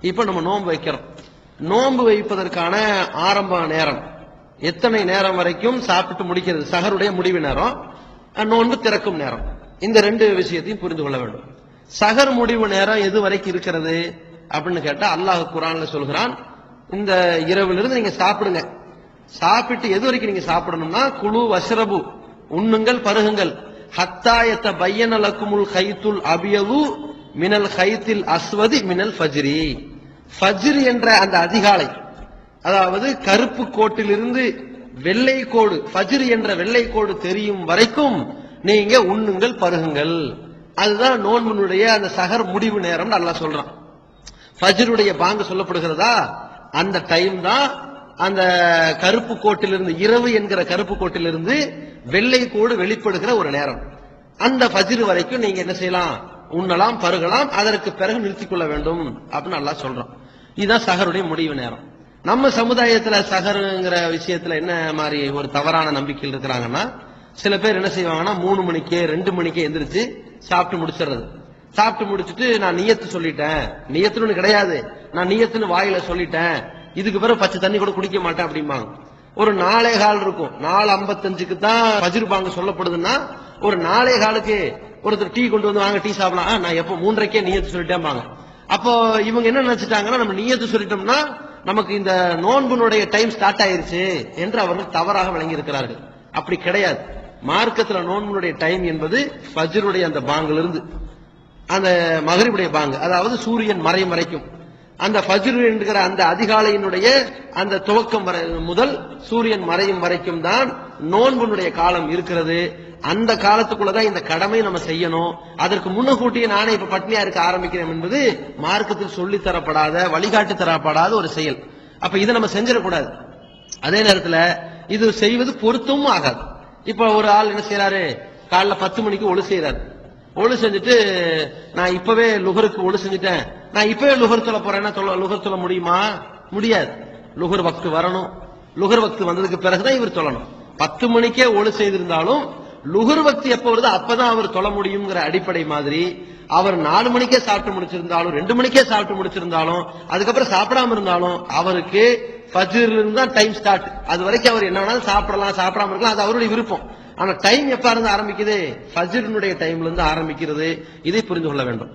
இப்ப நம்ம நோன்பு வைக்கிறோம். நோன்பு வைப்பதற்கான ஆரம்ப நேரம் எத்தனை நேரம் வரைக்கும் சாப்பிட்டு முடிக்கிறது? சஹருடைய முடிவு நேரம், நோன்பு திறக்கும் நேரம். இந்த ரெண்டு விஷயத்தையும் புரிந்து கொள்ள வேண்டும். சஹர் முடிவு நேரம் எது வரைக்கும் இருக்கிறது அப்படின்னு கேட்டா, அல்லாஹ் குர்ஆன்ல சொல்கிறான், இந்த இரவிலிருந்து நீங்க சாப்பிடுங்க. சாப்பிட்டு எது வரைக்கும் நீங்க சாப்பிடணும்னா, குலு வஷ்ரபு, உண்ணுங்கள் பருகுங்கள், ஹத்தா யதபய்யன லக்குமுல் கைத்துல் அபியது மினல் கைத்தில் அஸ்வதி மினல் ஃபஜ்ரி. ஃபஜ்ர் என்ற அந்த அதிகாலை, அதாவது கருப்பு கோட்டிலிருந்து வெள்ளை கோடு, ஃபஜ்ர் என்ற வெள்ளை கோடு தெரியும் வரைக்கும் நீங்க உண்ணுங்கள் பருகுங்கள். அதுதான் நோன்பினுடைய அந்த சஹர் முடிவு நேரம் அல்லாஹ் சொல்றான். ஃபஜ்ருடைய பாங்கு சொல்லப்படுகிறதா, அந்த டைம் தான் அந்த கருப்பு கோட்டிலிருந்து, இரவு என்கிற கருப்பு கோட்டிலிருந்து வெள்ளை கோடு வெளிப்படுகிற ஒரு நேரம். அந்த ஃபஜ்ர் வரைக்கும் நீங்க என்ன செய்யலாம்? உண்ணலாம், பருகலாம். அதற்கு பிறகு நிறுத்திக் கொள்ள வேண்டும் அப்படின்னு அல்லாஹ் சொல்றான். இதுதான் சஹருடைய முடிவு நேரம். நம்ம சமுதாயத்துல சஹருங்கிற விஷயத்துல என்ன மாதிரி ஒரு தவறான நம்பிக்கையில் இருக்கிறாங்கன்னா, சில பேர் என்ன செய்வாங்கன்னா 3 மணிக்கே 2 மணிக்கே எந்திரிச்சு சாப்பிட்டு முடிச்சிடுறது. சாப்பிட்டு முடிச்சுட்டு நான் நியத்து சொல்லிட்டேன், நியத்துன்னு கிடையாது, நான் நியத்துன்னு வாயில சொல்லிட்டேன், இதுக்கு பிறகு பச்சை தண்ணி கூட குடிக்க மாட்டேன் அப்படிம்பாங்க. ஒரு 4:15 இருக்கும், 4:55க்கு தான் ஃபஜ்ர் பாங்கு சொல்லப்படுதுன்னா, ஒரு 4:15க்கு ஒருத்தர் டீ கொண்டு வந்து வாங்க டீ சாப்பிடலாம், நான் எப்போ 3:30க்கே நியத்து சொல்லிட்டேன்பாங்க. அப்போ இவங்க என்ன நினைச்சிட்டாங்கன்னா, நம்ம நியத்து சொல்லிட்டோம்னா நமக்கு இந்த நோன்புனுடைய டைம் ஸ்டார்ட் ஆயிருச்சு என்று அவர்கள் தவறாக விளங்கி இருக்கிறார்கள். அப்படி கிடையாது. மார்க்கத்துல நோன்புனுடைய டைம் என்பது ஃபஜ்ருடைய அந்த பாங்குல இருந்து அந்த மகரிபுடைய பாங்கு, அதாவது சூரியன் மறையும் வரைக்கும், அந்த ஃபஜ்ர் என்கிற அந்த அதிகாலையினுடைய அந்த துவக்கம் முதல் சூரியன் மறையும் வரைக்கும் தான் நோன்புனுடைய காலம் இருக்கிறது. அந்த காலத்துக்குள்ளதான் இந்த கடமை நம்ம செய்யணும். அதற்கு முன்னக்கூட்டியே நானே இப்ப பட்னியா இருக்க ஆரம்பிக்கிறேன் என்பது மார்க்கத்தில் சொல்லி தரப்படாத, வழிகாட்டி தரப்படாத ஒரு செயல். அப்ப இதை நம்ம செஞ்சிடக்கூடாது. அதே நேரத்தில் இது செய்வது பொருத்தமும் ஆகாது. இப்ப ஒரு ஆள் என்ன செய்யறாரு, காலைல 10 மணிக்கு ஒழு செய்யறாரு. ஒழு செஞ்சுட்டு நான் இப்பவே லுகருக்கு ஒழு செஞ்சுட்டேன், நான் இப்பவே லுகர் சொல்ல போறேன்னா லுகர் சொல்ல முடியுமா? முடியாது. லுகர் வக்து வரணும். லுகர் வக்து வந்ததுக்கு பிறகுதான் இவர் சொல்லணும். 10 மணிக்கே ஒழு செய்திருந்தாலும் லுகர் வக்து எப்ப வருதோ அப்பதான் அவர் சொல்ல முடியுங்கிற அடிப்படை மாதிரி, அவர் 4 மணிக்கே சாப்பிட்டு முடிச்சிருந்தாலும் 2 மணிக்கே சாப்பிட்டு முடிச்சிருந்தாலும் அதுக்கப்புறம் சாப்பிடாம இருந்தாலும் அவருக்கு ஃபஜ்ர்ல இருந்து தான் டைம் ஸ்டார்ட். அது வரைக்கும் அவர் என்ன வேணாலும் சாப்பிடலாம், சாப்பிடாம இருக்கலாம், அது அவருடைய விருப்பம். ஆனா டைம் எப்ப இருந்து ஆரம்பிக்குது? ஃபஜ்ருடைய டைம்ல இருந்து ஆரம்பிக்கிறது. இதை புரிந்து கொள்ள வேண்டும்.